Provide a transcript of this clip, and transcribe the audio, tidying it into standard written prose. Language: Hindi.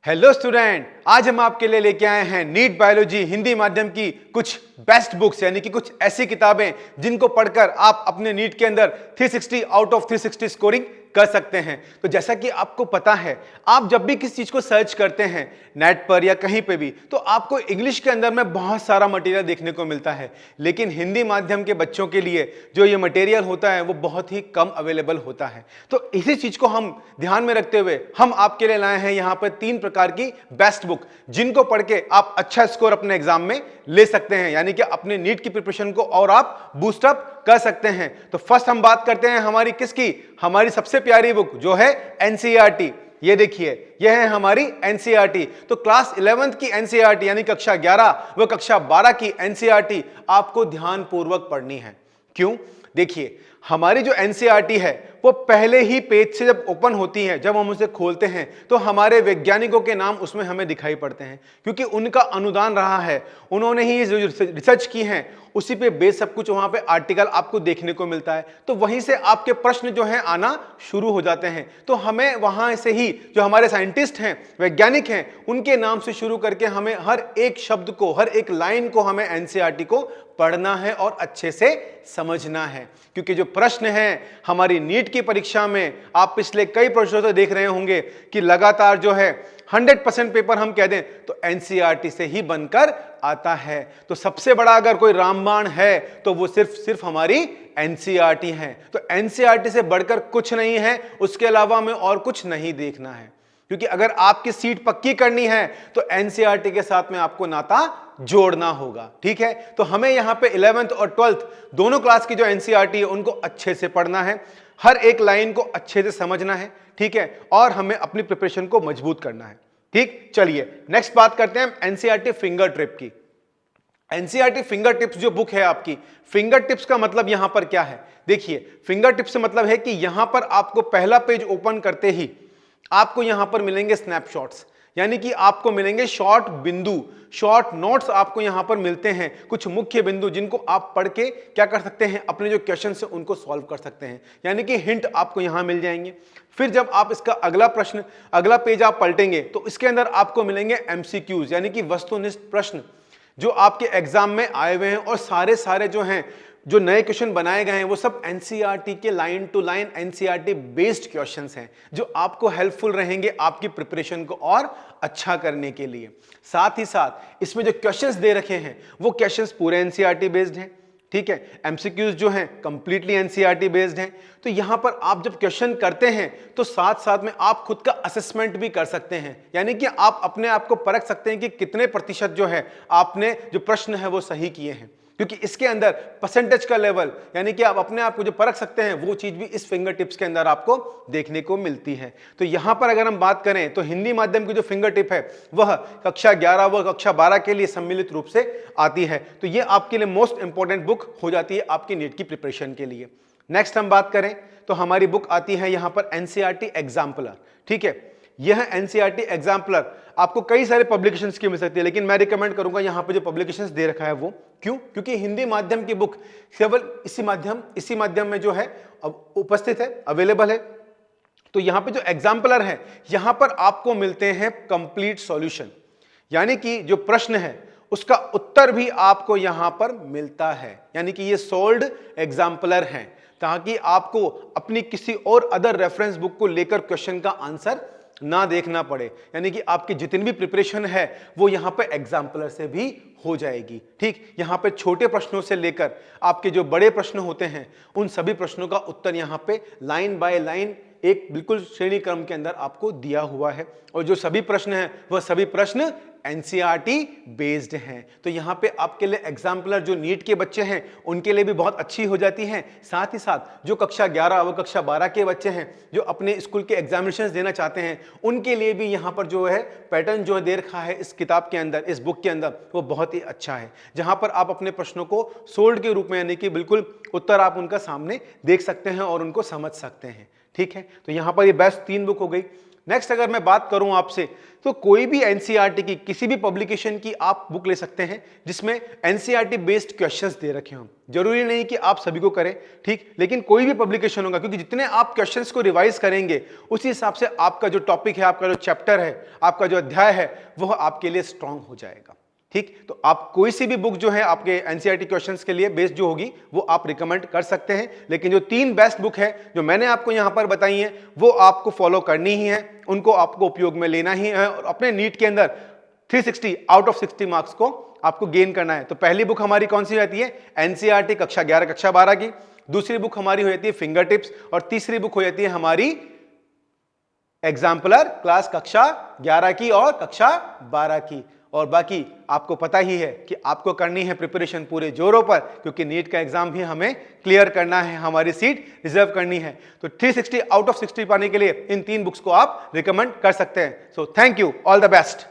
हेलो स्टूडेंट, आज हम आपके लिए लेके आए हैं नीट बायोलॉजी हिंदी माध्यम की कुछ बेस्ट बुक्स, यानी कि कुछ ऐसी किताबें जिनको पढ़कर आप अपने नीट के अंदर 360 आउट ऑफ 360 स्कोरिंग कर सकते हैं। तो जैसा कि आपको पता है, आप जब भी किसी चीज को सर्च करते हैं नेट पर या कहीं पे भी, तो आपको इंग्लिश के अंदर में बहुत सारा मटेरियल देखने को मिलता है, लेकिन हिंदी माध्यम के बच्चों के लिए जो ये मटेरियल होता है वो बहुत ही कम अवेलेबल होता है। तो इसी चीज को हम ध्यान में रखते हुए हम आपके लिए लाए हैं यहाँ पर 3 प्रकार की बेस्ट बुक, जिनको पढ़ के आप अच्छा स्कोर अपने एग्जाम में ले सकते हैं, यानी कि अपने नीट की प्रिपरेशन को और आप बूस्टअप कर सकते हैं। तो फर्स्ट हम बात करते हैं हमारी किसकी, हमारी सबसे प्यारी बुक जो है एनसीईआरटी। ये देखिए, यह है हमारी एनसीईआरटी। तो क्लास 11th की एनसीईआरटी यानी कक्षा 11 व कक्षा 12 की एनसीईआरटी आपको ध्यानपूर्वक पढ़नी है। क्यों? देखिए, हमारी जो एनसीईआरटी है वो पहले ही पेज से जब ओपन होती है, जब हम उसे खोलते हैं तो हमारे वैज्ञानिकों के नाम उसमें हमें दिखाई पड़ते हैं, क्योंकि उनका अनुदान रहा है, उन्होंने ही जो रिसर्च की है उसी पे बेस सब कुछ वहां पे आर्टिकल आपको देखने को मिलता है। तो वहीं से आपके प्रश्न जो हैं आना शुरू हो जाते हैं। तो हमें वहां से ही जो हमारे साइंटिस्ट हैं, वैज्ञानिक हैं, उनके नाम से शुरू करके हमें हर एक शब्द को, हर एक लाइन को हमें एनसीईआरटी को पढ़ना है और अच्छे से समझना है। क्योंकि जो प्रश्न हैं हमारी नीट की परीक्षा में, आप पिछले कई प्रश्नों से देख रहे होंगे कि लगातार जो है 100% पेपर हम कह दें तो एनसीईआरटी से ही बनकर आता है। तो सबसे बड़ा अगर कोई रामबाण है तो वो सिर्फ हमारी एनसीईआरटी है। तो एनसीईआरटी से बढ़कर कुछ नहीं है, उसके अलावा हमें और कुछ नहीं देखना है। क्योंकि अगर आपकी सीट पक्की करनी है तो एनसीईआरटी के साथ में आपको नाता जोड़ना होगा। ठीक है, तो हमें यहां पे 11th और 12th दोनों क्लास की जो एनसीईआरटी है उनको अच्छे से पढ़ना है, हर एक लाइन को अच्छे से समझना है। ठीक है, और हमें अपनी प्रिपरेशन को मजबूत करना है। ठीक, चलिए नेक्स्ट बात करते हैं एनसीईआरटी फिंगर ट्रिप की। एनसीईआरटी फिंगर टिप्स जो बुक है आपकी, फिंगर टिप्स का मतलब यहां पर क्या है? देखिए, फिंगर टिप्स से मतलब है कि यहां पर आपको पहला पेज ओपन करते ही आपको यहां पर मिलेंगे स्नैपशॉट्स, यानी कि आपको मिलेंगे शॉर्ट बिंदु, शॉर्ट नोट्स आपको यहां पर मिलते हैं, कुछ मुख्य बिंदु जिनको आप पढ़ के क्या कर सकते हैं, अपने जो क्वेश्चन है उनको सॉल्व कर सकते हैं, यानी कि हिंट आपको यहां मिल जाएंगे। फिर जब आप इसका अगला पेज आप पलटेंगे तो इसके अंदर आपको मिलेंगे एमसीक्यूज, यानी कि वस्तुनिष्ठ प्रश्न जो आपके एग्जाम में आए हुए हैं, और सारे जो हैं, जो नए क्वेश्चन बनाए गए हैं वो सब एनसीईआरटी के line to line NCERT based questions हैं, जो आपको हेल्पफुल रहेंगे आपकी प्रिपरेशन को और अच्छा करने के लिए। साथ ही साथ इसमें जो क्वेश्चंस दे रखे हैं वो क्वेश्चंस पूरे एनसीईआरटी बेस्ड हैं। ठीक है, एमसीक्यूज जो हैं कंप्लीटली एनसीईआरटी बेस्ड हैं। तो यहां पर आप जब क्वेश्चन करते हैं तो साथ साथ में आप खुद का असेसमेंट भी कर सकते हैं, यानी कि आप अपने आप को परख सकते हैं कि कितने प्रतिशत जो है आपने जो प्रश्न है वो सही किए हैं, क्योंकि इसके अंदर परसेंटेज का लेवल, यानी कि आप अपने आप को जो परख सकते हैं वो चीज भी इस फिंगर टिप्स के अंदर आपको देखने को मिलती है। तो यहां पर अगर हम बात करें तो हिंदी माध्यम की जो फिंगर टिप है वह कक्षा 11 व कक्षा 12 के लिए सम्मिलित रूप से आती है। तो ये आपके लिए मोस्ट इंपॉर्टेंट बुक हो जाती है आपकी नीट की प्रिपरेशन के लिए। नेक्स्ट हम बात करें तो हमारी बुक आती है यहां पर एनसीईआरटी एग्जाम्पलर। ठीक है, यह एनसीईआरटी एग्जाम्पलर आपको कई सारे पब्लिकेशंस की मिल सकती है, लेकिन मैं रिकमेंड करूंगा यहां पे जो पब्लिकेशंस दे रखा है वो। क्यों? क्योंकि हिंदी माध्यम की बुक केवल इसी माध्यम में जो है अब उपस्थित है, अवेलेबल है। तो यहां पे जो एग्जाम्पलर है यहां पर आपको मिलते हैं कंप्लीट सॉल्यूशन, यानी कि जो प्रश्न है उसका उत्तर भी आपको यहां पर मिलता है, यानी कि ये सोल्ड एग्जाम्पलर है, ताकि आपको अपनी किसी और अदर रेफरेंस बुक को लेकर क्वेश्चन का आंसर ना देखना पड़े, यानी कि आपकी जितनी भी प्रिपरेशन है वो यहां पे एग्जाम्पलर से भी हो जाएगी। ठीक, यहां पे छोटे प्रश्नों से लेकर आपके जो बड़े प्रश्न होते हैं उन सभी प्रश्नों का उत्तर यहां पे लाइन बाय लाइन एक बिल्कुल श्रेणी क्रम के अंदर आपको दिया हुआ है, और जो सभी प्रश्न हैं वह सभी प्रश्न एनसीईआरटी बेस्ड हैं। तो यहां पे आपके लिए एग्जाम्पलर जो नीट के बच्चे हैं उनके लिए भी बहुत अच्छी हो जाती है। साथ ही साथ जो कक्षा 11 व कक्षा 12 के बच्चे हैं जो अपने स्कूल के एग्जामिनेशंस देना चाहते हैं उनके लिए भी यहां पर जो है पैटर्न जो दे रखा है इस किताब के अंदर, इस बुक के अंदर, वो बहुत ही अच्छा है, जहां पर आप अपने प्रश्नों को सोल्ड के रूप में, यानी कि बिल्कुल उत्तर आप उनका सामने देख सकते हैं और उनको समझ सकते हैं। ठीक है, तो यहां पर ये बेस्ट 3 बुक हो गई। नेक्स्ट अगर मैं बात करूं आपसे, तो कोई भी एनसीईआरटी की किसी भी पब्लिकेशन की आप बुक ले सकते हैं जिसमें एनसीईआरटी बेस्ड क्वेश्चंस दे रखे हों। जरूरी नहीं कि आप सभी को करें, ठीक, लेकिन कोई भी पब्लिकेशन होगा, क्योंकि जितने आप क्वेश्चंस को रिवाइज करेंगे उसी हिसाब से आपका जो टॉपिक है, आपका जो चैप्टर है, आपका जो अध्याय है, वह आपके लिए स्ट्रांग हो जाएगा। ठीक, तो आप कोई सी भी बुक जो है आपके एनसीईआरटी क्वेश्चंस के लिए बेस्ड जो होगी वो आप रिकमेंड कर सकते हैं, लेकिन जो 3 बेस्ट बुक है जो मैंने आपको यहां पर बताई हैं वो आपको फॉलो करनी ही है, उनको आपको उपयोग में लेना ही है और अपने नीट के अंदर 360 आउट ऑफ 60 मार्क्स को आपको गेन करना है। तो पहली बुक हमारी कौन सी रहती है? एनसीईआरटी कक्षा 11 कक्षा 12 की। दूसरी बुक हमारी हो जाती है फिंगर टिप्स और तीसरी बुक हो जाती है हमारी एग्जाम्पलर क्लास कक्षा 11 की और कक्षा 12 की। और बाकी आपको पता ही है कि आपको करनी है प्रिपरेशन पूरे जोरों पर, क्योंकि नीट का एग्जाम भी हमें क्लियर करना है, हमारी सीट रिजर्व करनी है। तो 360 आउट ऑफ 60 पाने के लिए इन 3 बुक्स को आप रिकमेंड कर सकते हैं। So thank you, all the best.